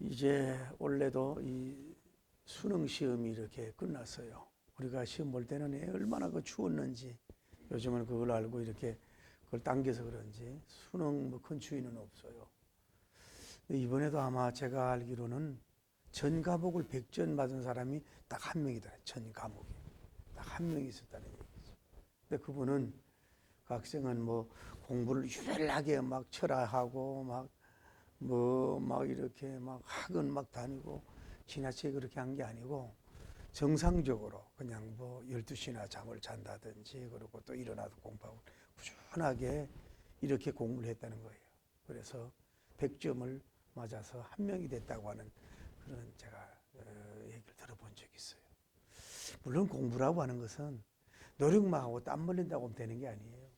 이제 원래도 이 수능 시험이 이렇게 끝났어요. 우리가 시험 볼 때는 얼마나 그 추웠는지 요즘은 그걸 알고 이렇게 그걸 당겨서 그런지 수능 뭐 큰 추위는 없어요. 이번에도 아마 제가 알기로는 전 과목을 100점 받은 사람이 딱 한 명이더라. 전 과목에 딱 한 명이 있었다는 얘기죠. 근데 그분은 그 학생은 뭐 공부를 유별나게 막 철학하고 막 이렇게 막 학원 막 다니고 지나치게 그렇게 한 게 아니고 정상적으로 그냥 뭐 12시나 잠을 잔다든지 그리고 또 일어나서 공부하고 꾸준하게 이렇게 공부를 했다는 거예요. 그래서 100점을 맞아서 한 명이 됐다고 하는 그런 제가 얘기를 들어본 적이 있어요. 물론 공부라고 하는 것은 노력만 하고 땀 흘린다고 하면 되는 게 아니에요.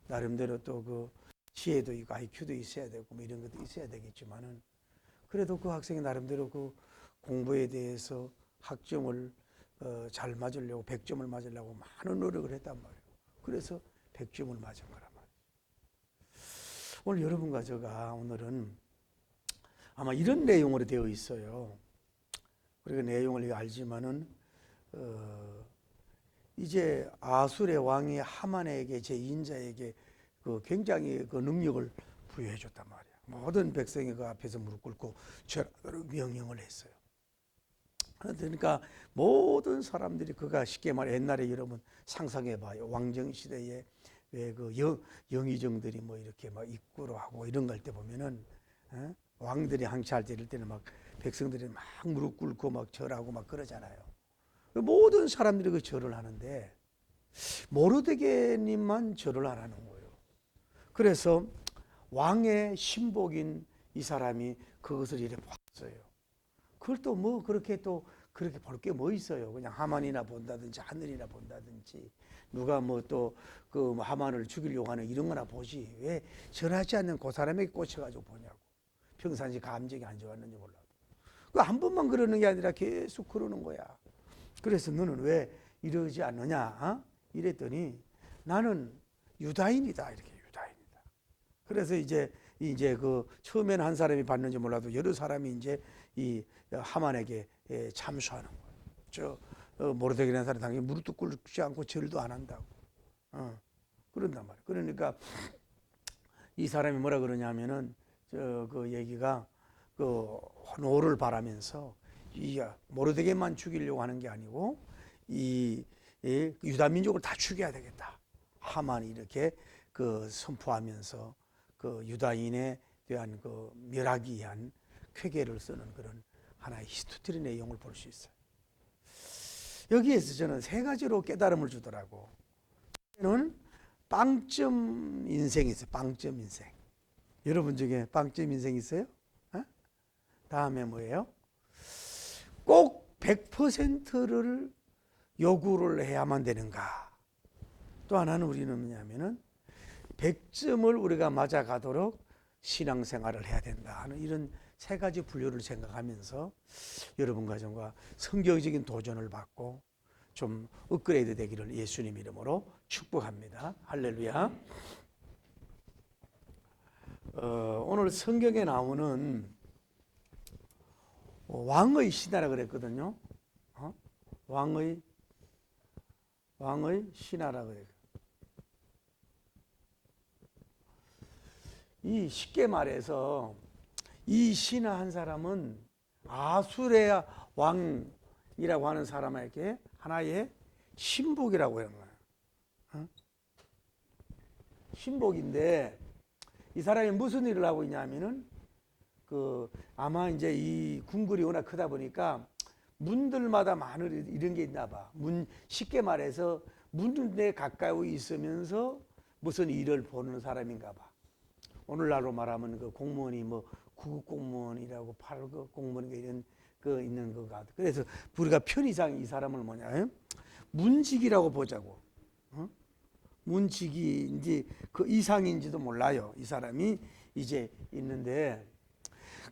나름대로 또 그 지혜도 있고 IQ도 있어야 되고 뭐 이런 것도 있어야 되겠지만은 그래도 그 학생이 나름대로 그 공부에 대해서 학점을 잘 맞으려고 100점을 맞으려고 많은 노력을 했단 말이에요. 그래서 100점을 맞은 거란 말이에요. 오늘 여러분과 제가 오늘은 아마 이런 내용으로 되어 있어요. 우리가 내용을 알지만은 이제 아술의 왕이 하만에게 제2인자에게 그 굉장히 그 능력을 부여해 줬단 말이야. 모든 백성이 그 앞에서 무릎 꿇고 절하도록 명령을 했어요. 그러니까 모든 사람들이 그가 쉽게 말해 옛날에 여러분 상상해 봐요. 왕정 시대에 왜 그 영의정들이 뭐 이렇게 막 입구로 하고 이런 걸 때 보면은 왕들이 항치할 때 이럴 때는 막 백성들이 막 무릎 꿇고 막 절하고 막 그러잖아요. 모든 사람들이 그 절을 하는데 모르드게님만 절을 안 하는 거예요. 그래서 왕의 신복인 이 사람이 그것을 이렇게 봤어요. 그걸 또 뭐 그렇게 볼 게 뭐 있어요. 그냥 하만이나 본다든지 하늘이나 본다든지 누가 뭐 또 그 하만을 죽이려고 하는 이런 거나 보지 왜 절하지 않는 그 사람에게 꽂혀가지고 보냐고. 평상시 감정이 안 좋았는지 몰라도 그 한 번만 그러는 게 아니라 계속 그러는 거야. 그래서 너는 왜 이러지 않느냐? 이랬더니 나는 유다인이다 이렇게 유다인이다. 그래서 이제 그 처음에는 한 사람이 받는지 몰라도 여러 사람이 이제 이 하만에게 참수하는 거예요. 모르드게라는 사람 당연히 무릎도 꿇지 않고 절도 안 한다고. 그런단 말이에요. 그러니까 이 사람이 뭐라 그러냐면은 그 얘기가 그 노를 바라면서 이 모르드게만 죽이려고 하는 게 아니고 이 유다 민족을 다 죽여야 되겠다. 하만이 이렇게 그 선포하면서 그 유다인에 대한 그 멸하기 위한 쾌계를 쓰는 그런 하나의 히스토리 내용을 볼 수 있어요. 여기에서 저는 세 가지로 깨달음을 주더라고. 는 빵점 인생이 있어요. 빵점 인생. 여러분 중에 빵점 인생 있어요? 다음에 뭐예요? 꼭 100%를 요구를 해야만 되는가? 또 하나는 우리는 뭐냐면은 100점을 우리가 맞아가도록 신앙생활을 해야 된다 하는 이런 세 가지 분류를 생각하면서 여러분 가정과 성경적인 도전을 받고 좀 업그레이드 되기를 예수님 이름으로 축복합니다. 할렐루야. 오늘 성경에 나오는 왕의 신하라 그랬거든요. 왕의 신하라 그래요. 이 쉽게 말해서 이 신하 한 사람은 아수레 왕이라고 하는 사람에게 하나의 신복이라고 하는 거예요. 신복인데 이 사람이 무슨 일을 하고 있냐면은 그 아마 이제 이 궁궐이 워낙 크다 보니까 문들마다 많은 이런 게 있나 봐. 쉽게 말해서 문에 가까이 있으면서 무슨 일을 보는 사람인가 봐. 오늘날로 말하면 그 공무원이 뭐 9급 공무원이라고 8급 공무원 이런 거 있는 것 같아. 그래서 우리가 편의상 이 사람을 뭐냐? 문직이라고 보자고. 문직인지 그 이상인지도 몰라요. 이 사람이 이제 있는데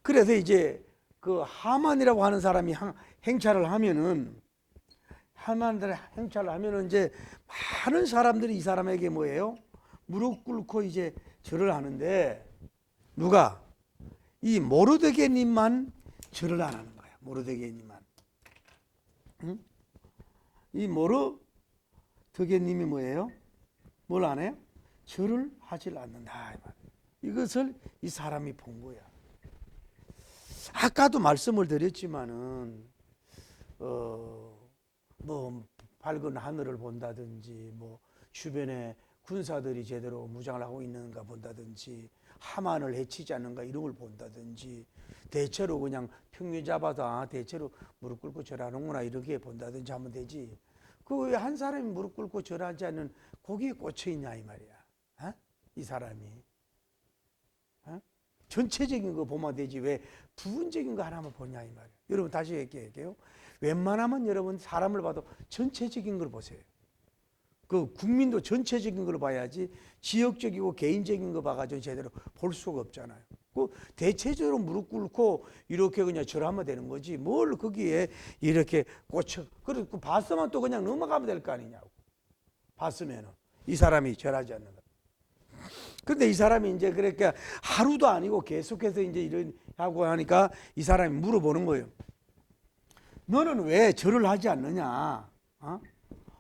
그래서 이제 그 하만이라고 하는 사람이 행차를 하면은 이제 많은 사람들이 이 사람에게 뭐예요? 무릎 꿇고 이제 절을 하는데 누가 이 모르드게님만 절을 안 하는 거야. 모르드게님만. 응? 이 모르드게님이 뭐예요? 뭘 안 해요? 절을 하질 않는다. 이것을 이 사람이 본 거야. 아까도 말씀을 드렸지만은 뭐 밝은 하늘을 본다든지 뭐 주변에 군사들이 제대로 무장을 하고 있는가 본다든지 하만을 해치지 않는가 이런 걸 본다든지 대체로 그냥 평균 잡아다 대체로 무릎 꿇고 절하는구나 이렇게 본다든지 하면 되지. 그 왜 한 사람이 무릎 꿇고 절하지 않는 거기에 꽂혀 있냐 이 말이야. 어? 이 사람이 어? 전체적인 거 보면 되지 왜 부분적인 거 하나만 보냐 이 말이야. 여러분 다시 얘기할게요. 웬만하면 여러분 사람을 봐도 전체적인 걸 보세요. 그 국민도 전체적인 걸 봐야지 지역적이고 개인적인 거 봐가지고 제대로 볼 수가 없잖아요. 그 대체적으로 무릎 꿇고 이렇게 그냥 절하면 되는 거지 뭘 거기에 이렇게 꽂혀. 그리고 봤으면 또 그냥 넘어가면 될 거 아니냐고. 봤으면은 이 사람이 절하지 않는다. 근데 이 사람이 이제 그러니까 하루도 아니고 계속해서 이제 이런 하고 하니까 이 사람이 물어보는 거예요. 너는 왜 절을 하지 않느냐? 어?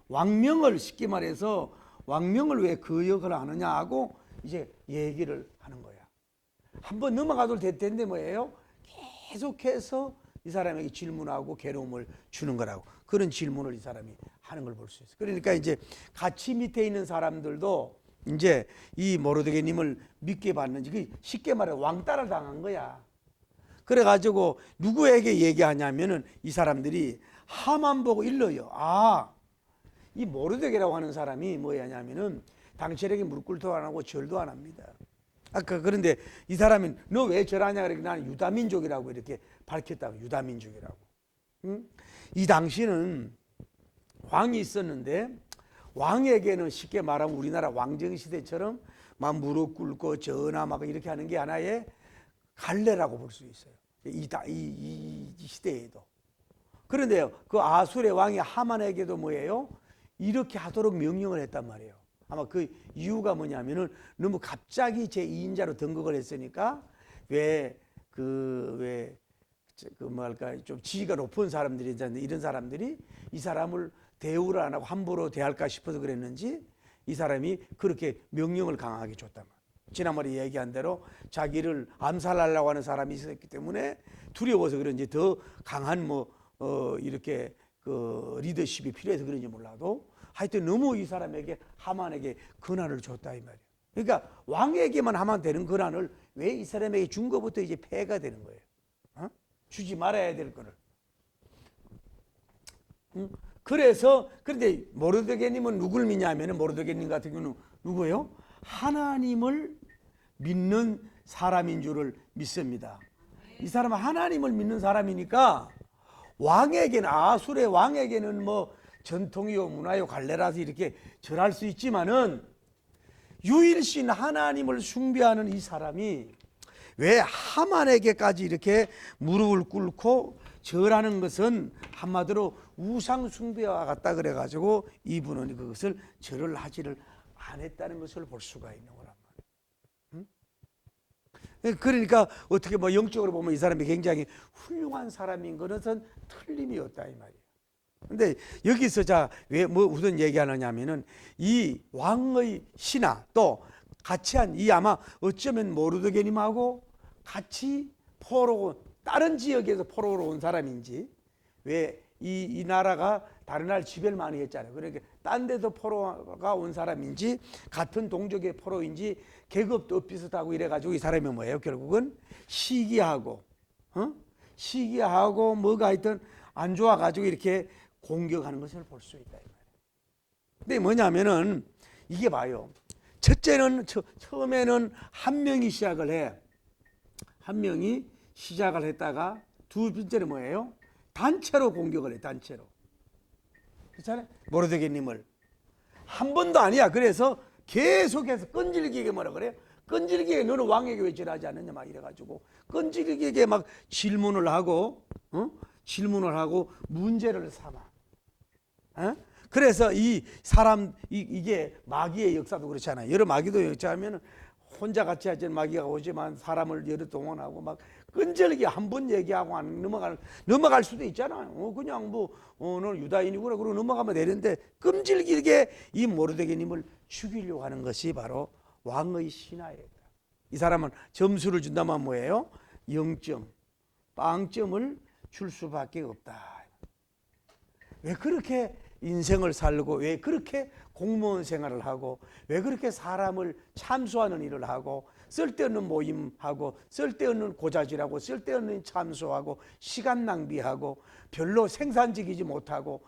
왕명을 쉽게 말해서 왕명을 왜 그 역을 하느냐 하고 이제 얘기를 하는 거야. 한번 넘어가도 될 텐데 뭐예요? 계속해서 이 사람에게 질문하고 괴로움을 주는 거라고. 그런 질문을 이 사람이 하는 걸 볼 수 있어요. 그러니까 이제 같이 밑에 있는 사람들도 이제 이 모르드게님을 믿게 봤는지 그 쉽게 말해 왕따를 당한 거야. 그래가지고 누구에게 얘기하냐면은 이 사람들이 하만 보고 일러요. 이 모르드게라고 하는 사람이 뭐냐면은 당신에게 무릎 꿇도 안 하고 절도 안 합니다. 아까 그런데 이 사람이 너 왜 절하냐 그러니까 나는 유다민족이라고 이렇게 밝혔다고. 유다민족이라고. 응? 이 당시는 왕이 있었는데 왕에게는 쉽게 말하면 우리나라 왕정시대처럼 막 무릎 꿇고 전하 막 이렇게 하는 게 하나의 갈래라고 볼 수 있어요. 이 시대에도. 그런데요, 그 아술의 왕이 하만에게도 뭐예요? 이렇게 하도록 명령을 했단 말이에요. 아마 그 이유가 뭐냐면은 너무 갑자기 제2인자로 등극을 했으니까 뭐랄까 좀 지위가 높은 사람들이 이런 사람들이 이 사람을 대우를 안 하고 함부로 대할까 싶어서 그랬는지 이 사람이 그렇게 명령을 강하게 줬단 말이에요. 지난번에 얘기한 대로 자기를 암살하려고 하는 사람이 있었기 때문에 두려워서 그런지 더 강한 이렇게 그 리더십이 필요해서 그런지 몰라도 하여튼 너무 이 사람에게 하만에게 권한을 줬다 이 말이에요. 그러니까 왕에게만 하면 되는 권한을 왜 이 사람에게 준 것부터 이제 폐해가 되는 거예요. 주지 말아야 될 거를. 그래서 그런데 모르드게님은 누굴 믿냐면은 모르드게님 같은 경우는 누구예요? 하나님을 믿는 사람인 줄을 믿습니다. 이 사람은 하나님을 믿는 사람이니까 왕에게는 아술의 왕에게는 뭐 전통이요 문화요 갈래라서 이렇게 절할 수 있지만은 유일신 하나님을 숭배하는 이 사람이 왜 하만에게까지 이렇게 무릎을 꿇고 절하는 것은 한마디로 우상 숭배와 같다 그래가지고 이분은 그것을 절을 하지를 안 했다는 것을 볼 수가 있는 거란 말이에요. 그러니까 어떻게 뭐 영적으로 보면 이 사람이 굉장히 훌륭한 사람인 것은 틀림이 없다 이 말이에요. 근데 여기서 왜 우선 얘기하느냐면은 이 왕의 신하 또 같이 한 이 아마 어쩌면 모르드게님하고 같이 다른 지역에서 포로로 온 사람인지 왜 이 나라가 다른 나라 지배를 많이 했잖아요. 그러니까 딴 데서 포로가 온 사람인지 같은 동족의 포로인지 계급도 비슷하고 이래가지고 이 사람이 뭐예요? 결국은 시기하고 뭐가 하여튼 안 좋아가지고 이렇게 공격하는 것을 볼 수 있다 이 말이에요. 근데 뭐냐면은 이게 봐요. 첫째는 처음에는 한 명이 시작을 해. 한 명이 시작을 했다가 두 번째는 뭐예요? 단체로 공격을 해. 단체로. 그렇잖아요. 모르드게님을 한 번도 아니야. 그래서 계속해서 끈질기게 뭐라 그래요? 끈질기게 너는 왕에게 왜 절하지 않느냐 막 이래가지고 끈질기게 막 질문을 하고 문제를 삼아. 그래서 이 사람 이게 마귀의 역사도 그렇잖아요. 여러 마귀도 역사하면 혼자 같이 하지 마귀가 오지만 사람을 여러 동원하고 막 끈질기게 한 번 얘기하고 안 넘어갈 수도 있잖아요. 그냥 너 유다인이구나 그러고 넘어가면 되는데 끈질기게 이 모르드게님을 죽이려고 하는 것이 바로 왕의 신하예요. 이 사람은 점수를 준다면 뭐예요? 0점, 빵점을 줄 수밖에 없다. 왜 그렇게 인생을 살고, 왜 그렇게 공무원 생활을 하고, 왜 그렇게 사람을 참수하는 일을 하고, 쓸데없는 모임하고, 쓸데없는 고자질하고, 쓸데없는 참수하고, 시간 낭비하고, 별로 생산적이지 못하고,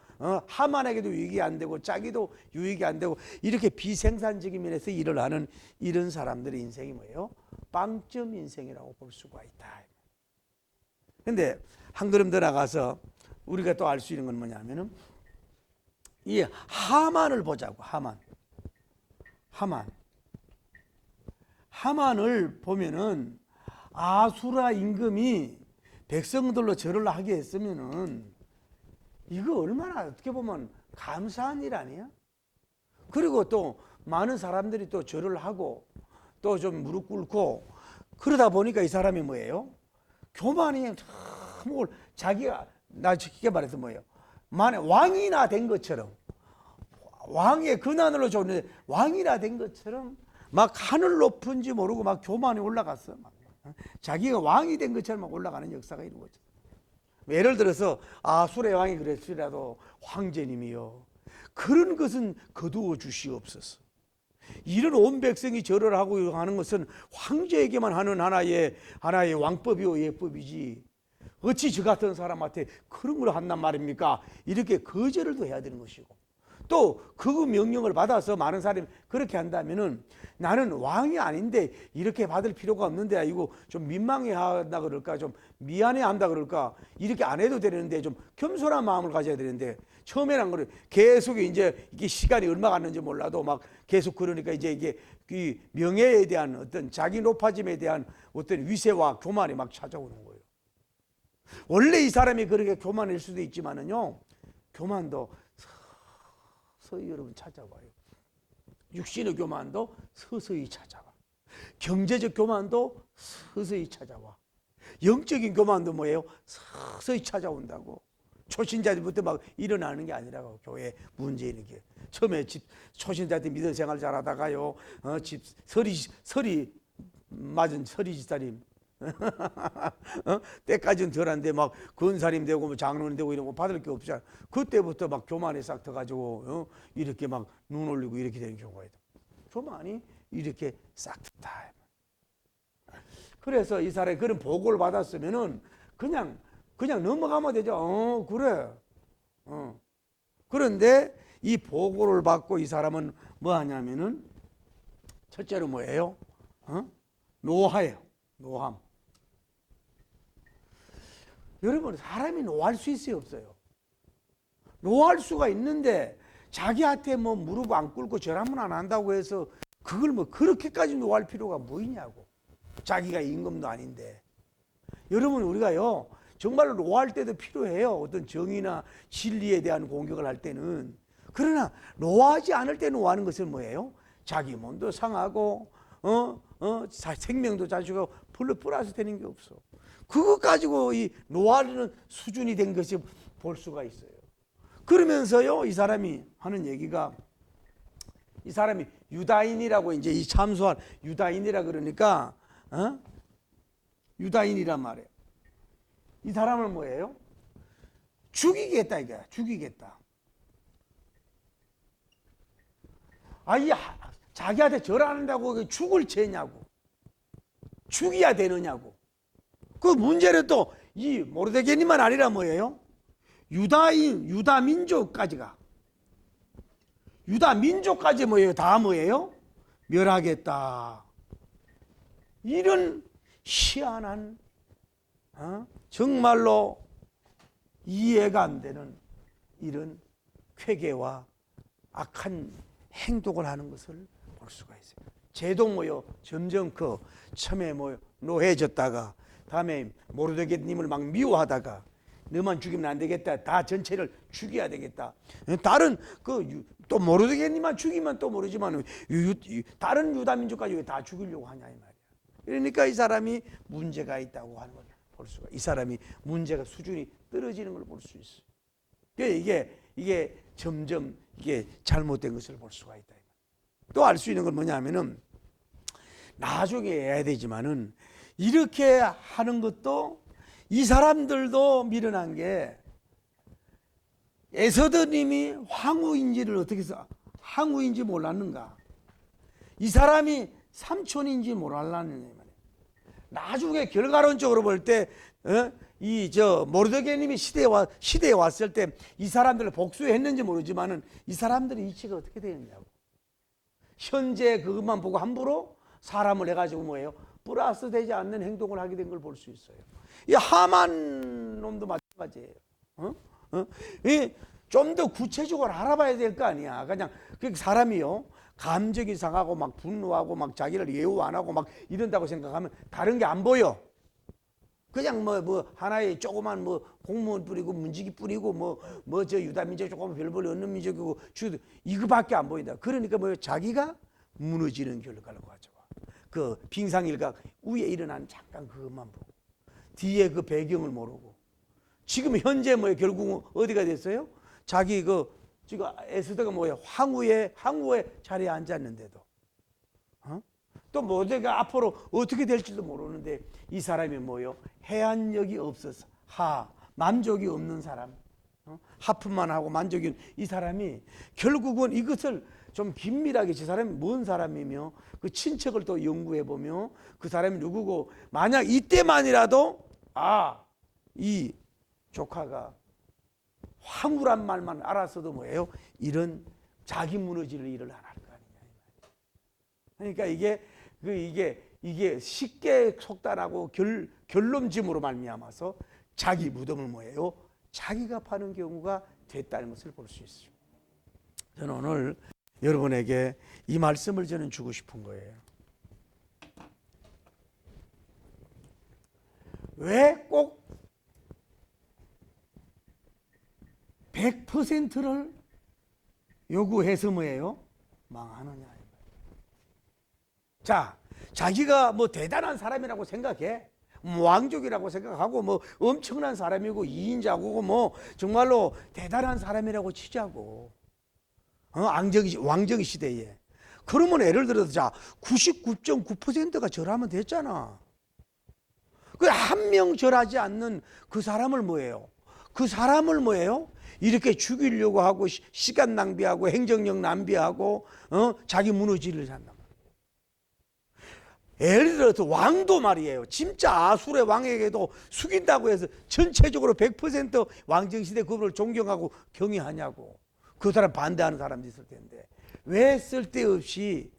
하만에게도 유익이 안 되고, 자기도 유익이 안 되고, 이렇게 비생산적인 면에서 일을 하는 이런 사람들의 인생이 뭐예요? 빵점 인생이라고 볼 수가 있다. 근데 한 걸음 더 나가서 우리가 또 알 수 있는 건 뭐냐면은 이 하만을 보자고. 하만을 보면은 아수라 임금이 백성들로 절을 하게 했으면은 이거 얼마나 어떻게 보면 감사한 일 아니야? 그리고 또 많은 사람들이 또 절을 하고 또 좀 무릎 꿇고 그러다 보니까 이 사람이 뭐예요? 교만이 뭐 자기가 나 쉽게 말해서 뭐예요? 만에 왕이나 된 것처럼 왕의 근한으로 줬는데 왕이나 된 것처럼 막 하늘 높은지 모르고 막 교만이 올라갔어. 막. 자기가 왕이 된 것처럼 막 올라가는 역사가 있는 거죠. 예를 들어서 아수르의 왕이 그랬으라도 황제님이요 그런 것은 거두어 주시옵소서. 이런 온 백성이 절을 하고 하는 것은 황제에게만 하는 하나의 왕법이요 예법이지 어찌 저 같은 사람한테 그런 걸 한단 말입니까? 이렇게 거절을 또 해야 되는 것이고 또 그 명령을 받아서 많은 사람이 그렇게 한다면은 나는 왕이 아닌데 이렇게 받을 필요가 없는데 이거 좀 민망해한다 그럴까 좀 미안해한다 그럴까 이렇게 안 해도 되는데 좀 겸손한 마음을 가져야 되는데 처음에는 그래 계속 이제 이게 시간이 얼마 갔는지 몰라도 막 계속 그러니까 이제 이게 그 명예에 대한 어떤 자기 높아짐에 대한 어떤 위세와 교만이 막 찾아오는 거예요. 원래 이 사람이 그렇게 교만일 수도 있지만은요 교만도 서서히 여러분 찾아와요. 육신의 교만도 서서히 찾아와. 경제적 교만도 서서히 찾아와. 영적인 교만도 뭐예요? 서서히 찾아온다고. 초신자들부터 막 일어나는 게 아니라고. 교회 문제인 게 처음에 초신자들 믿음 생활 잘하다가요 집 서리 맞은 서리 집사님 때까지는 덜한데 막 권사님 되고 뭐 장로님 되고 이런 거 받을 게 없잖아. 그때부터 막 교만에 싹 터가지고 이렇게 막 눈 올리고 이렇게 되는 경우가 있다. 교만이 이렇게 싹 튼다. 그래서 이 사람이 그런 보고를 받았으면은 그냥 넘어가면 되죠. 그래. 그런데 이 보고를 받고 이 사람은 뭐 하냐면은 첫째로 뭐예요? 노하예요. 노함. 여러분 사람이 노할 수 있어요 없어요? 노할 수가 있는데 자기한테 뭐 무릎 안 꿇고 절하면 안 한다고 해서 그걸 뭐 그렇게까지 노할 필요가 뭐 있냐고. 자기가 임금도 아닌데. 여러분 우리가요 정말로 노할 때도 필요해요. 어떤 정의나 진리에 대한 공격을 할 때는. 그러나 노하지 않을 때 노하는 것은 뭐예요? 자기 몸도 상하고 생명도 자주고 별로 플러스 되는 게 없어. 그거 가지고 이 노하려는 수준이 된 것이 볼 수가 있어요. 그러면서요 이 사람이 하는 얘기가 이 사람이 유다인이라고 이제 이 참소한 유다인이라 그러니까 유다인이란 말이에요. 이 사람을 뭐예요? 죽이겠다 이게 죽이겠다. 아이 자기한테 절한다고 죽을 죄냐고 죽여야 되느냐고. 그 문제는 또 이 모르드게님만 아니라 뭐예요? 유다 민족까지가 유다 민족까지 뭐예요? 다 뭐예요? 멸하겠다. 이런 희한한 정말로 이해가 안 되는 이런 회개와 악한 행동을 하는 것을 볼 수가 있어요. 죄도 뭐요? 점점 처음에 뭐 노해졌다가 다음에 모르드게님을 막 미워하다가 너만 죽이면 안 되겠다. 다 전체를 죽여야 되겠다. 다른 또 모르드게님만 죽이면 또 모르지만 다른 유다 민족까지 왜 다 죽이려고 하냐 이 말이야. 그러니까 이 사람이 문제가 있다고 하는 거야. 볼 수가, 이 사람이 문제가 수준이 떨어지는 걸 볼 수 있어요. 이게 점점 이게 잘못된 것을 볼 수가 있다. 또 알 수 있는 건 뭐냐면은 나중에 해야 되지만은 이렇게 하는 것도 이 사람들도 미련한 게 에서드님이 황후인지를 어떻게 해서 황후인지 몰랐는가? 이 사람이 삼촌인지 몰랐느냐 말이에요. 나중에 결과론적으로 볼 때 이 모르드게님이 시대에 왔을 때 이 사람들을 복수했는지 모르지만은 이 사람들의 이치가 어떻게 되었냐고. 현재 그것만 보고 함부로 사람을 해가지고 뭐예요? 플러스 되지 않는 행동을 하게 된 걸 볼 수 있어요. 이 하만 놈도 마찬가지예요. 좀 더 구체적으로 알아봐야 될 거 아니야. 그냥 사람이요, 감정이 상하고 막 분노하고 막 자기를 예우 안 하고 막 이런다고 생각하면 다른 게 안 보여. 그냥 뭐 하나의 조그만 공무원 뿌리고 문지기 뿌리고 저 유다 민족 조금 별 볼 없는 민족이고 이거밖에 안 보인다. 그러니까 자기가 무너지는 결과를 가져와. 그 빙상일각 위에 일어난 잠깐 그것만 보고 뒤에 그 배경을 모르고 지금 현재 결국은 어디가 됐어요? 자기 지금 에스더가 황후의 자리에 앉았는데도 또 모두가 앞으로 어떻게 될지도 모르는데 이 사람이 해안력이 없어서 만족이 없는 사람, 하품만 하고 만족이 없는 이 사람이 결국은 이것을 좀 긴밀하게 저 사람이 뭔 사람이며 그 친척을 또 연구해 보며 그 사람이 누구고 만약 이때만이라도 이 조카가 황후란 말만 알았어도 이런 자기 무너질 일을 안 할 거 아니냐. 그러니까 이게 쉽게 속단하고 결론짐으로 말미암아서 자기 무덤을 자기가 파는 경우가 됐다는 것을 볼 수 있어요. 저는 오늘 여러분에게 이 말씀을 저는 주고 싶은 거예요. 왜 꼭 100%를 요구해서 망하느냐. 자, 자기가 대단한 사람이라고 생각해. 왕족이라고 생각하고 엄청난 사람이고 이인자고 정말로 대단한 사람이라고 치자고. 왕정 시대에. 그러면 예를 들어서 99.9%가 절하면 됐잖아. 그 한 명 절하지 않는 그 사람을 그 사람을 이렇게 죽이려고 하고 시간 낭비하고 행정력 낭비하고 자기 무너지를 한단 말이에요. 예를 들어서 왕도 말이에요. 진짜 아수르의 왕에게도 숙인다고 해서 전체적으로 100% 왕정시대 그분을 존경하고 경외하냐고. 그 사람 반대하는 사람도 있을 텐데 왜 쓸데없이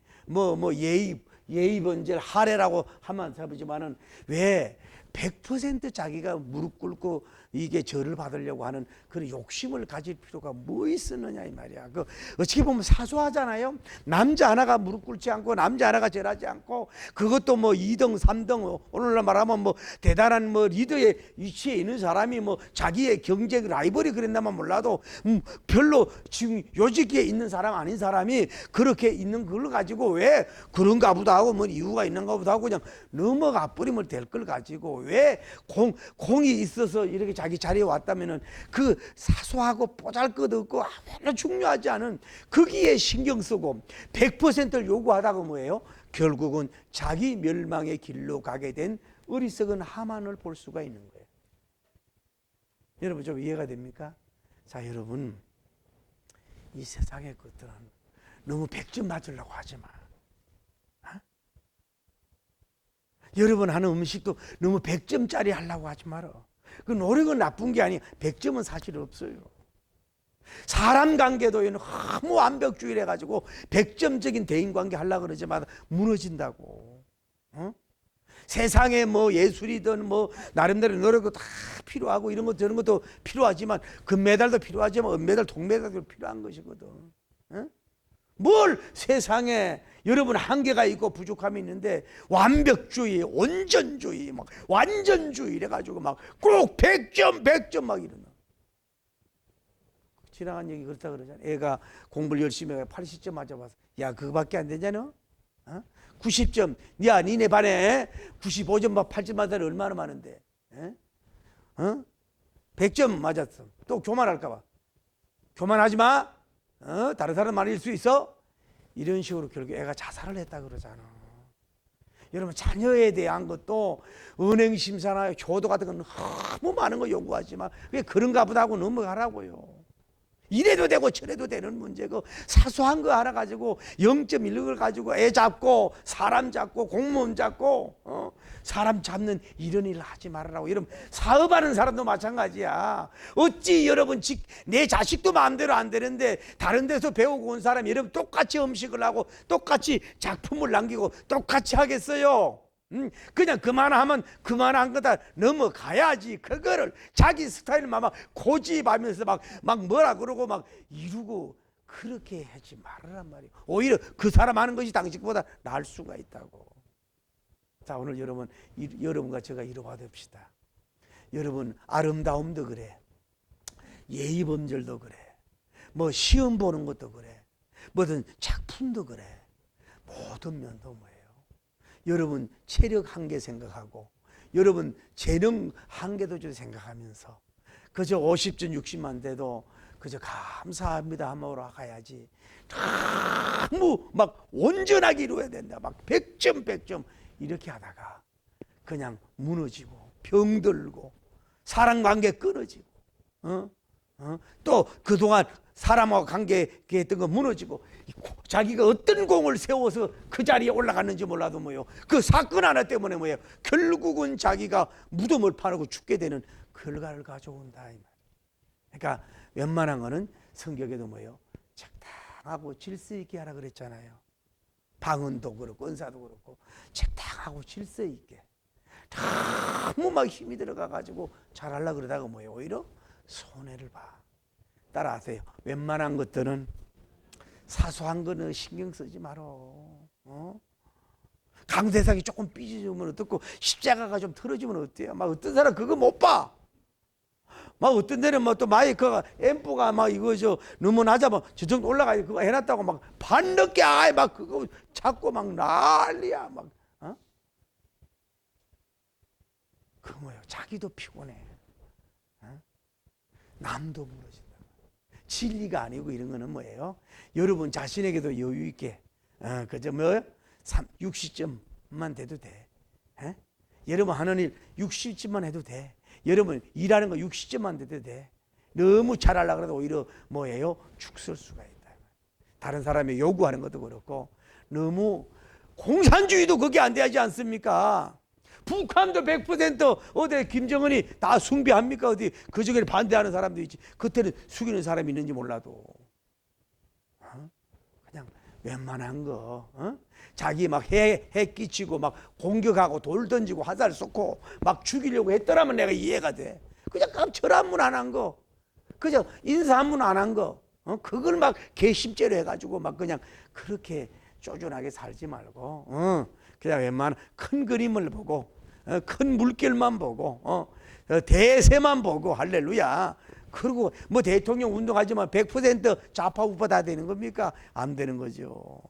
예의 번제를 하래라고 하면 잡지만은 왜 100% 자기가 무릎 꿇고 이게 절을 받으려고 하는 그런 욕심을 가질 필요가 뭐 있었느냐 이 말이야. 어떻게 보면 사소하잖아요. 남자 하나가 무릎 꿇지 않고 남자 하나가 절하지 않고 그것도 2등 3등 오늘날 말하면 대단한 리더의 위치에 있는 사람이 자기의 경쟁 라이벌이 그랬나만 몰라도 별로 지금 요직에 있는 사람 아닌 사람이 그렇게 있는 걸 가지고 왜 그런가 보다 하고 이유가 있는가 보다 하고 그냥 넘어가 버리면 될 걸 가지고 왜 공이 있어서 이렇게 자기 자리에 왔다면은 그 사소하고 보잘것없고 별로 중요하지 않은 거기에 신경 쓰고 100%를 요구하다가 결국은 자기 멸망의 길로 가게 된 어리석은 하만을 볼 수가 있는 거예요. 여러분 좀 이해가 됩니까? 자, 여러분 이 세상의 것들은 너무 100점 맞으려고 하지 마. 여러분 하는 음식도 너무 100점짜리 하려고 하지 마라. 그 노력은 나쁜 게 아니야. 100점은 사실 없어요. 사람 관계도 너무 완벽주의를 해가지고 100점적인 대인관계 하려고 그러지만 무너진다고. 세상에 예술이든 나름대로 노력도 다 필요하고 이런 것 저런 것도 필요하지만 금메달도 필요하지만 은메달 동메달도 필요한 것이거든. 뭘 세상에 여러분 한계가 있고 부족함이 있는데 완벽주의, 온전주의, 완전주의 이래가지고 꼭 100점 막 이러는. 지나간 얘기 그렇다 그러잖아. 애가 공부를 열심히 해서 80점 맞아봐서 야 그거밖에 안 되냐 너? 90점. 야 니네 반에 95점 8점 맞아도 얼마나 많은데? 에? 어? 100점 맞았어. 또 교만할까 봐. 교만하지 마. 다른 사람 말일 수 있어. 이런 식으로 결국 애가 자살을 했다 그러잖아. 여러분 자녀에 대한 것도 은행 심사나 효도 같은 건 너무 많은 거 요구하지만 왜 그런가 보다 하고 넘어가라고요. 이래도 되고 저래도 되는 문제고 사소한 거 하나 가지고 0.1을 가지고 애 잡고 사람 잡고 공무원 잡고 사람 잡는 이런 일을 하지 말라고. 여러분 사업하는 사람도 마찬가지야. 어찌 여러분 내 자식도 마음대로 안 되는데 다른 데서 배우고 온 사람이 여러분 똑같이 음식을 하고 똑같이 작품을 남기고 똑같이 하겠어요? 그냥 그만하면 그만한 거다 넘어가야지. 그거를 자기 스타일만 막 고집하면서 막 뭐라 그러고 막 이루고 그렇게 하지 말으란 말이에요. 오히려 그 사람 하는 것이 당신보다 나을 수가 있다고. 자, 오늘 여러분과 제가 이루어갑시다. 여러분 아름다움도 그래, 예의 범절도 그래, 뭐 시험 보는 것도 그래, 뭐든 작품도 그래, 모든 면도 뭐예요. 여러분 체력 한계 생각하고 여러분 재능 한계도 좀 생각하면서 그저 50점 60만 돼도 그저 감사합니다 하면서 가야지. 너무 막 온전하게 이루어야 된다. 막 100점 100점 이렇게 하다가 그냥 무너지고 병들고 사랑관계 끊어지고 또 그동안 사람하고 관계했던 거 무너지고 자기가 어떤 공을 세워서 그 자리에 올라갔는지 몰라도 뭐예요. 그 사건 하나 때문에 뭐예요. 결국은 자기가 무덤을 파놓고 죽게 되는 결과를 가져온다. 그러니까 웬만한 거는 성격에도 뭐예요. 적당하고 질서 있게 하라 그랬잖아요. 방언도 그렇고 은사도 그렇고 적당하고 질서 있게. 너무 막 힘이 들어가가지고 잘하려고 그러다가 뭐예요. 오히려 손해를 봐. 따라하세요. 웬만한 것들은 사소한 거는 신경 쓰지 말어. 강대상이 조금 삐지면 어떻고 십자가가 좀 틀어지면 어때요? 막 어떤 사람 그거 못 봐. 막 어떤 데는 뭐 또 마이크가 앰프가 막 이거 너무 낮아면 저 정도 올라가야 그거 해놨다고 막 밤늦게 아예 막 그거 잡고 막 난리야 막. 그 뭐예요? 자기도 피곤해. 남도 무너진다. 진리가 아니고 이런 거는 뭐예요? 여러분 자신에게도 여유 있게 그저 뭐 60점만 돼도 돼. 여러분 하는 일 60점만 해도 돼. 여러분 일하는 거 60점만 돼도 돼. 너무 잘하려고 해도 오히려 뭐예요? 죽설 수가 있다. 다른 사람이 요구하는 것도 그렇고 너무 공산주의도 그게 안 되지 않습니까? 북한도 100% 어디 김정은이 다 숭배합니까? 어디 그 중에 반대하는 사람도 있지. 그때는 숙이는 사람이 있는지 몰라도 그냥 웬만한 거 자기 막 해 끼치고 막 공격하고 돌 던지고 화살 쏘고 막 죽이려고 했더라면 내가 이해가 돼. 그냥 절 한문 안 한 거, 그저 인사 한문 안 한 거, 그걸 막 개심죄로 해가지고 막 그냥 그렇게 쪼존하게 살지 말고 그냥 웬만한 큰 그림을 보고 큰 물결만 보고 대세만 보고 할렐루야. 그리고 뭐 대통령 운동하지만 100% 좌파 우파 다 되는 겁니까? 안 되는 거죠.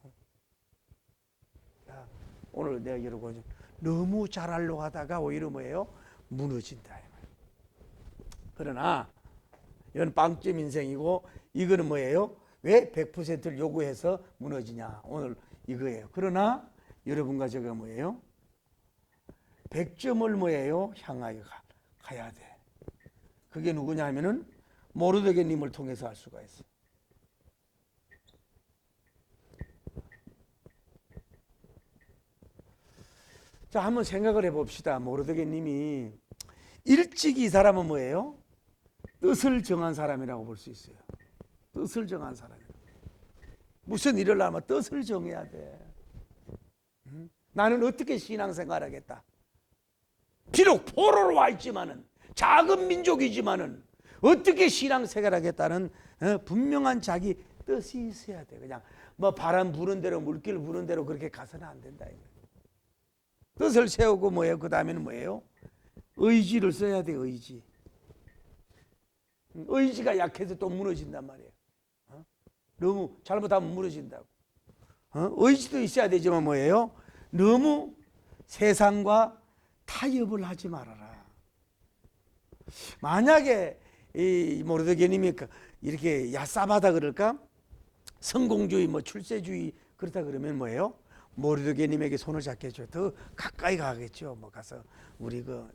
오늘 내가 여러분 너무 잘하려고 하다가 오히려 뭐예요? 무너진다. 그러나 이건 빵점 인생이고 이거는 뭐예요? 왜 100%를 요구해서 무너지냐? 오늘 이거예요. 그러나 여러분과 제가 뭐예요? 100점을 뭐예요? 향하여 가야 돼. 그게 누구냐 하면은 모르드게님을 통해서 할 수가 있어요. 자, 한번 생각을 해봅시다. 모르드게님이 일찍 이 사람은 뭐예요? 뜻을 정한 사람이라고 볼 수 있어요. 뜻을 정한 사람. 무슨 일을 하면 뜻을 정해야 돼. 나는 어떻게 신앙생활 하겠다. 비록 포로로 와 있지만은 작은 민족이지만은 어떻게 신앙생활 하겠다는 분명한 자기 뜻이 있어야 돼. 그냥 뭐 바람 부는 대로 물길 부는 대로 그렇게 가서는 안 된다. 뜻을 세우고 뭐예요? 그 다음에는 뭐예요? 의지를 써야 돼. 의지. 의지가 약해서 또 무너진단 말이에요. 너무 잘못하면 무너진다고. 의지도 있어야 되지만 뭐예요? 너무 세상과 타협을 하지 말아라. 만약에 이 모르드게님이 이렇게 야싸바다 그럴까? 성공주의, 뭐 출세주의 그렇다 그러면 뭐예요? 모르드게님에게 손을 잡겠죠. 더 가까이 가겠죠. 뭐 가서 우리 그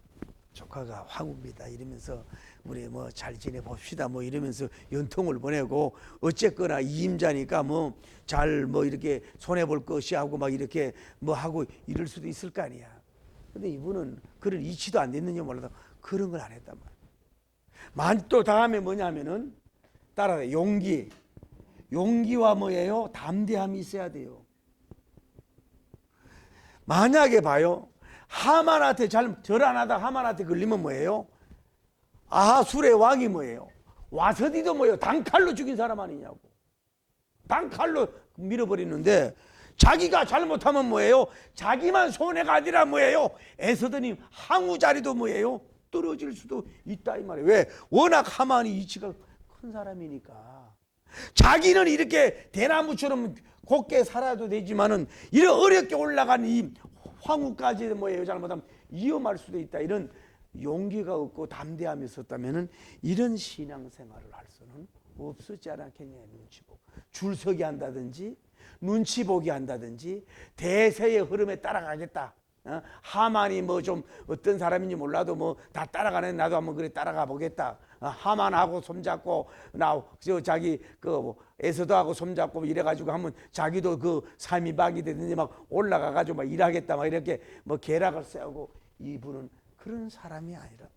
조카가 황후입니다 이러면서 우리 뭐 잘 지내 봅시다 뭐 이러면서 연통을 보내고, 어쨌거나 이임자니까 뭐 잘 뭐 이렇게 손해 볼 것이 하고 막 이렇게 뭐 하고 이럴 수도 있을 거 아니야. 근데 이분은 그런 이치도 안 됐는지 몰라도 그런 걸 안 했단 말이야. 또 다음에 뭐냐면은 따라서 용기와 뭐예요? 담대함이 있어야 돼요. 만약에 봐요, 하만한테 절 안 하다 하만한테 걸리면 뭐예요? 아하술의 왕이 뭐예요? 와서디도 뭐예요? 단칼로 죽인 사람 아니냐고. 단칼로 밀어버리는데, 자기가 잘못하면 뭐예요? 자기만 손해가 아니라 뭐예요? 에서드님 항우 자리도 뭐예요? 떨어질 수도 있다 이 말이에요. 왜? 워낙 하만이 이치가 큰 사람이니까. 자기는 이렇게 대나무처럼 곱게 살아도 되지만은 이런 어렵게 올라간 이 황후까지 뭐예요? 잘못하면 위험할 수도 있다. 이런 용기가 없고 담대함이 있었다면은 이런 신앙생활을 할 수는 없었지 않았겠냐. 눈치 보고 줄서기 한다든지 눈치 보기 한다든지 대세의 흐름에 따라가겠다. 하만이 뭐 좀 어떤 사람인지 몰라도 뭐 다 따라가네, 나도 한번 그래 따라가 보겠다. 하만하고 손잡고 나 자기 그 에서도하고 손잡고 이래가지고 하면 자기도 그 삶이 막이 되든지 막 올라가가지고 막 일하겠다 막 이렇게 뭐 계략을 세우고, 이분은 그런 사람이 아니라.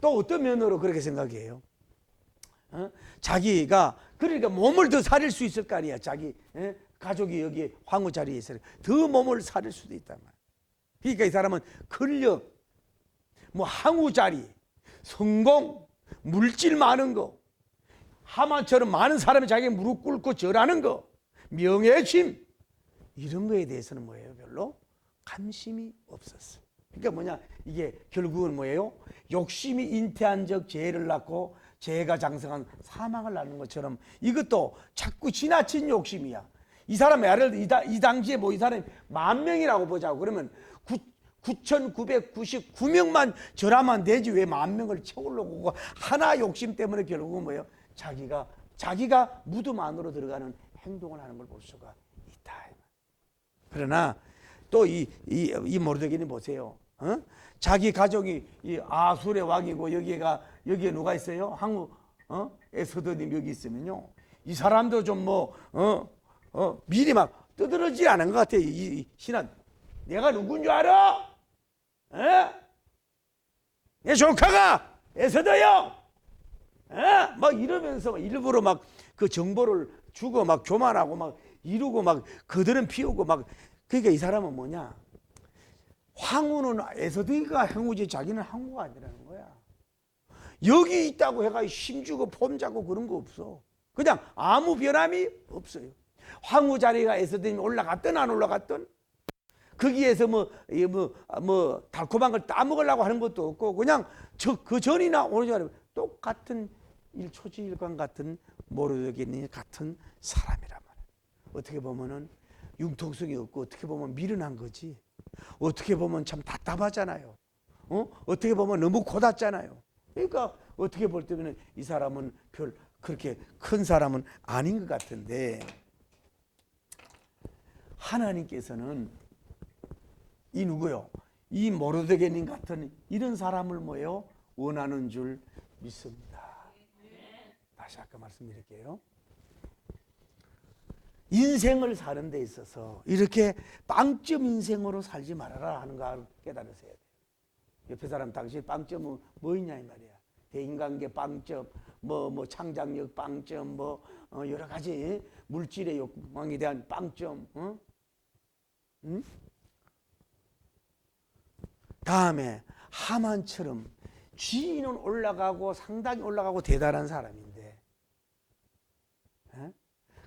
또 어떤 면으로 그렇게 생각해요? 자기가 그러니까 몸을 더 사릴 수 있을 거 아니야. 자기 가족이 여기 황후 자리에 있어요. 더 몸을 사릴 수도 있단 말이야. 그러니까 이 사람은 권력, 뭐 항우 자리, 성공, 물질 많은 거, 하만처럼 많은 사람이 자기 무릎 꿇고 절하는 거, 명예심, 이런 거에 대해서는 뭐예요? 별로 관심이 없었어요. 그러니까 뭐냐, 이게 결국은 뭐예요? 욕심이 잉태한 적 죄를 낳고 죄가 장성한 사망을 낳는 것처럼 이것도 자꾸 지나친 욕심이야. 이 사람 예를 들어 이 당시에 뭐 이 사람이 10,000명이라고 보자고 그러면 9,999명만 절하면 되지 왜 10,000명을 채우려고. 하나 욕심 때문에 결국은 뭐예요? 자기가 무덤 안으로 들어가는 행동을 하는 걸 볼 수가 있다. 그러나 또 이 모르드게님 보세요. 자기 가족이 이 아술의 왕이고 여기에 누가 있어요? 항우 에서드님 여기 있으면요, 이 사람도 좀 미리 막 떠들어지지 않은 것 같아요. 이 신한 내가 누군 줄 알아? 내 조카가 에서드요. 막 이러면서 일부러 막 그 정보를 주고 막 교만하고 막 이루고 막 그들은 피우고 막. 그러니까 이 사람은 뭐냐? 황후는 에서드가 황후지 자기는 황후가 아니라는 거야. 여기 있다고 해가 힘주고 폼잡고 그런 거 없어. 그냥 아무 변함이 없어요. 황후 자리가 에서드님이 올라갔든 안 올라갔든 거기에서 뭐 달콤한 걸 따먹으려고 하는 것도 없고 그냥 그 전이나 오늘 전에 똑같은 일초지일관 같은 모르드게님 같은 사람이란 말이에요. 어떻게 보면은 융통성이 없고 어떻게 보면 미련한 거지. 어떻게 보면 참 답답하잖아요. 어떻게 보면 너무 고닫잖아요. 그러니까 어떻게 볼 때는 이 사람은 별 그렇게 큰 사람은 아닌 것 같은데, 하나님께서는 이 누구요? 이 모르드게님 같은 이런 사람을 뭐예요? 원하는 줄 믿습니다. 다시 아까 말씀드릴게요. 인생을 사는 데 있어서 이렇게 빵점 인생으로 살지 말아라 하는 걸 깨달으셔야 돼요. 옆에 사람 당신 빵점은 뭐 있냐 이 말이야. 대인관계 빵점, 뭐 창작력 빵점, 여러 가지 물질의 욕망에 대한 빵점. 응? 다음에 하만처럼 지위는 올라가고 상당히 올라가고 대단한 사람인데,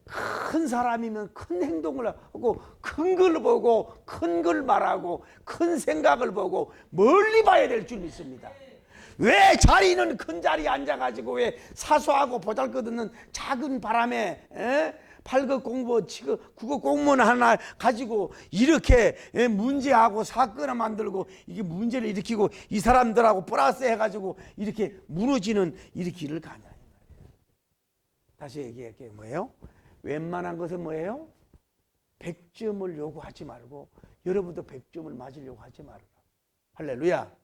큰 사람이면 큰 행동을 하고 큰 걸 보고 큰 걸 말하고 큰 생각을 보고 멀리 봐야 될 줄 믿습니다. 왜 자리는 큰 자리에 앉아가지고 왜 사소하고 보잘것없는 작은 바람에 8급 공부, 7급, 9급 공무원 하나 가지고 이렇게 문제하고 사건을 만들고 이게 문제를 일으키고 이 사람들하고 플러스 해가지고 이렇게 무너지는 이렇게 길을 가냐. 다시 얘기할게요. 뭐예요? 웬만한 것은 뭐예요? 100점을 요구하지 말고 여러분도 100점을 맞으려고 하지 말아라. 할렐루야.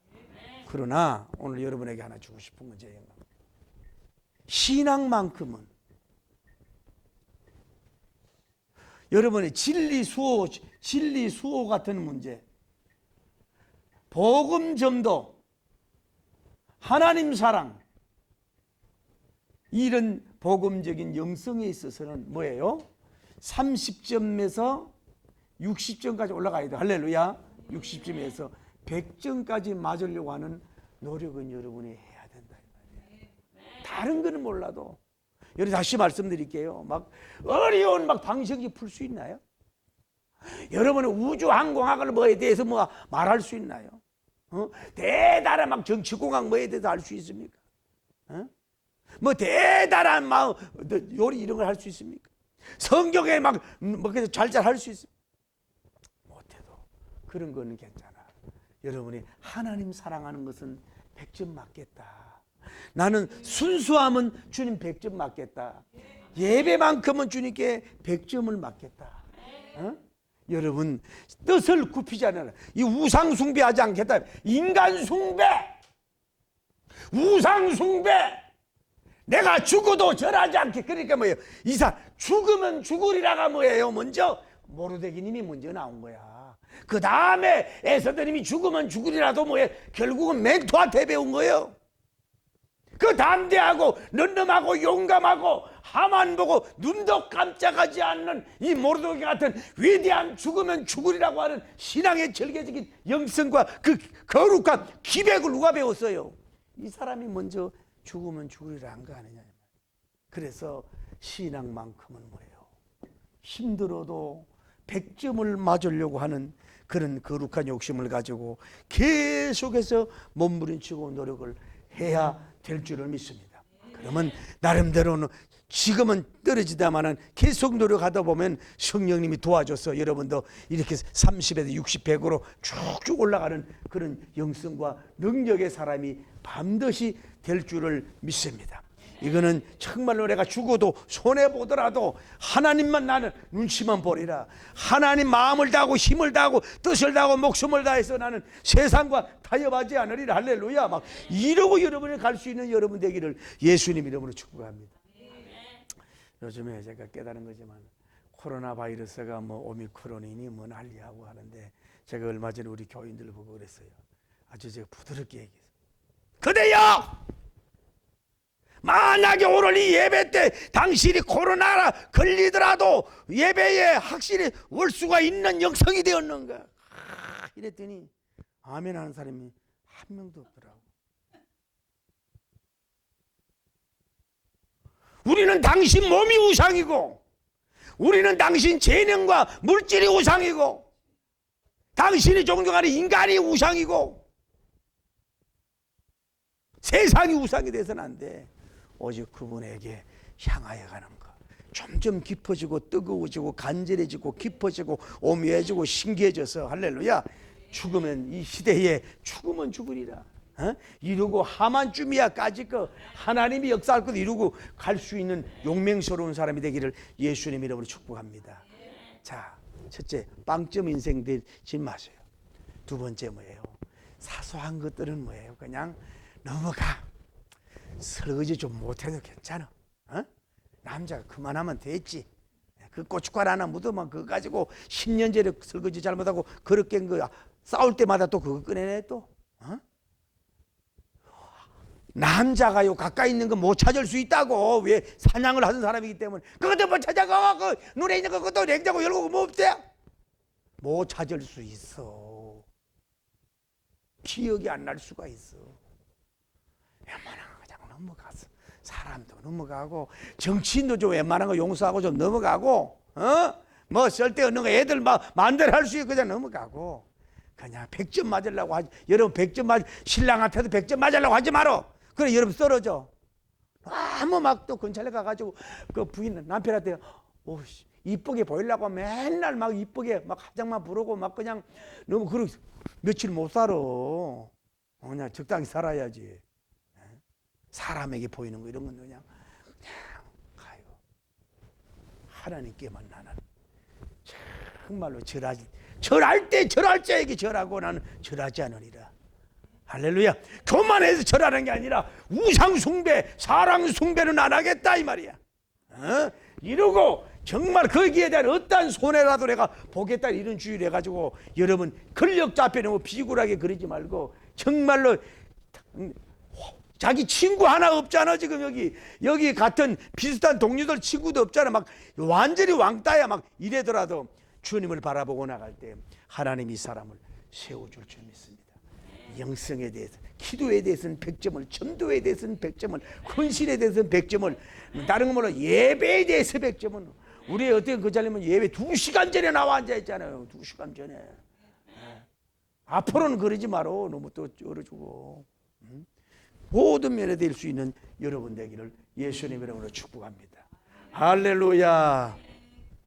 그러나 오늘 여러분에게 하나 주고 싶은 건 제가 신앙만큼은 여러분의 진리 수호 같은 문제, 복음 전도, 하나님 사랑, 이런 복음적인 영성에 있어서는 뭐예요? 30점에서 60점까지 올라가야 돼. 할렐루야. 60점에서 100점까지 맞으려고 하는 노력은 여러분이 해야 된다. 다른 거는 몰라도 여러분 다시 말씀드릴게요. 막 어려운 막 방정식 풀 수 있나요? 여러분은 우주항공학을 뭐에 대해서 뭐 말할 수 있나요? 대단한 막 정치공학 뭐에 대해서 알 수 있습니까? 뭐 대단한 막 요리 이런 걸 할 수 있습니까? 성경에 막 잘잘 할 수 있습니까? 못해도 그런 거는 괜찮아. 여러분이 하나님 사랑하는 것은 100점 맞겠다. 나는 순수함은 주님 100점 맞겠다. 예배만큼은 주님께 100점을 맞겠다. 여러분 뜻을 굽히지 않아라. 이 우상 숭배하지 않겠다. 인간 숭배, 우상 숭배, 내가 죽어도 절하지 않게. 그러니까 뭐예요? 이사 죽으면 죽으리라가 뭐예요? 먼저 모르드게님이 먼저 나온 거야. 그 다음에 에스더님이 죽으면 죽으리라도 뭐예요? 결국은 멘토한테 배운 거예요. 그 담대하고 넌넌하고 용감하고 하만 보고 눈도 깜짝하지 않는 이 모르드게 같은 위대한 죽으면 죽으리라고 하는 신앙의 절개적인 영성과 그 거룩한 기백을 누가 배웠어요? 이 사람이 먼저 죽으면 죽으리라 한 거 아니냐. 그래서 신앙만큼은 뭐예요? 힘들어도 100점을 맞으려고 하는 그런 거룩한 욕심을 가지고 계속해서 몸부림치고 노력을 해야 될 줄을 믿습니다. 그러면 나름대로는 지금은 떨어지다마는 계속 노력하다 보면 성령님이 도와줘서 여러분도 이렇게 30에서 60, 100으로 쭉쭉 올라가는 그런 영성과 능력의 사람이 반드시 될 줄을 믿습니다. 이거는 정말로 내가 죽어도 손해보더라도 하나님만 나는 눈치만 보리라. 하나님 마음을 다하고 힘을 다하고 뜻을 다하고 목숨을 다해서 나는 세상과 타협하지 않으리라. 할렐루야. 막 이러고 여러분이 갈 수 있는 여러분 되기를 예수님 이름으로 축복합니다. 요즘에 제가 깨달은 거지만 코로나 바이러스가 뭐 오미크론이니 뭐 난리하고 하는데 제가 얼마 전에 우리 교인들 보고 그랬어요. 아주 제가 부드럽게 얘기했어요. 그대여! 만약에 오늘 이 예배 때 당신이 코로나 걸리더라도 예배에 확실히 올 수가 있는 영성이 되었는가? 이랬더니 아멘 하는 사람이 한 명도 없더라고. 우리는 당신 몸이 우상이고, 우리는 당신 재능과 물질이 우상이고, 당신이 존경하는 인간이 우상이고, 세상이 우상이 돼서는 안 돼. 오직 그분에게 향하여 가는 것. 점점 깊어지고 뜨거워지고 간절해지고 깊어지고 오묘해지고 신기해져서 할렐루야. 죽으면 이 시대에 죽으면 죽으리라. 이루고 하만쯤이야까지 그 하나님이 역사할 것 이루고 갈 수 있는 용맹스러운 사람이 되기를 예수님 이름으로 축복합니다. 자, 첫째, 빵점 인생 되지 마세요. 두 번째 뭐예요? 사소한 것들은 뭐예요? 그냥 넘어가. 설거지 좀 못해도 괜찮아. 남자가 그만하면 됐지. 그 고춧가루 하나 묻으면 그거 가지고 10년 전에 설거지 잘못하고 그렇게 한 거 싸울 때마다 또 그거 꺼내내 또. 남자가요 가까이 있는 거 못 찾을 수 있다고. 왜? 사냥을 하는 사람이기 때문에. 그것도 못 찾아가. 그 눈에 있는 그것도 냉장고 열고 뭐 없대? 못 찾을 수 있어. 기억이 안 날 수가 있어. 웬만한 거 그냥 넘어가서 사람도 넘어가고 정치인도 좀 웬만한 거 용서하고 좀 넘어가고 뭐 쓸데없는 거 애들 막 마음대로 할 수 있고 그냥 넘어가고 그냥 100점 맞으려고 하지. 여러분 100점 맞 신랑한테도 100점 맞으려고 하지 마라. 그래 여러분 떨어져. 아무 막 또 근처에 가가지고 그 부인 남편한테 오씨, 이쁘게 보이려고 맨날 막 이쁘게 막 화장만 부르고 막 그냥 너무 그렇게 며칠 못 살아. 그냥 적당히 살아야지. 사람에게 보이는 거 이런 건 그냥 가요. 하나님께만 나는 정말로 절할 때 절할 자에게 절하고 나는 절하지 않으리라. 할렐루야. 교만해서 절하는 게 아니라 우상 숭배, 사랑 숭배는 안 하겠다 이 말이야. 이러고 정말 거기에 대한 어떠한 손해라도 내가 보겠다 이런 주의를 해가지고 여러분 권력 잡혀 너무 비굴하게 그러지 말고 정말로 자기 친구 하나 없잖아. 지금 여기 같은 비슷한 동료들 친구도 없잖아. 막 완전히 왕따야. 막 이래더라도 주님을 바라보고 나갈 때 하나님이 사람을 세워줄 줄 믿습니다. 영성에 대해서, 기도에 대해서는 100점을, 전도에 대해서는 100점을, 헌신에 대해서는 100점을, 다른 거 몰라 예배에 대해서 100점은. 우리 어떻게 그 자리면 예배 2시간 전에 나와 앉아 있잖아요. 2시간 전에. 앞으로는 그러지 마라. 너무 또 쩔어주고. 모든 면에 될 수 있는 여러분 되기를 예수님 이름으로 축복합니다. 할렐루야.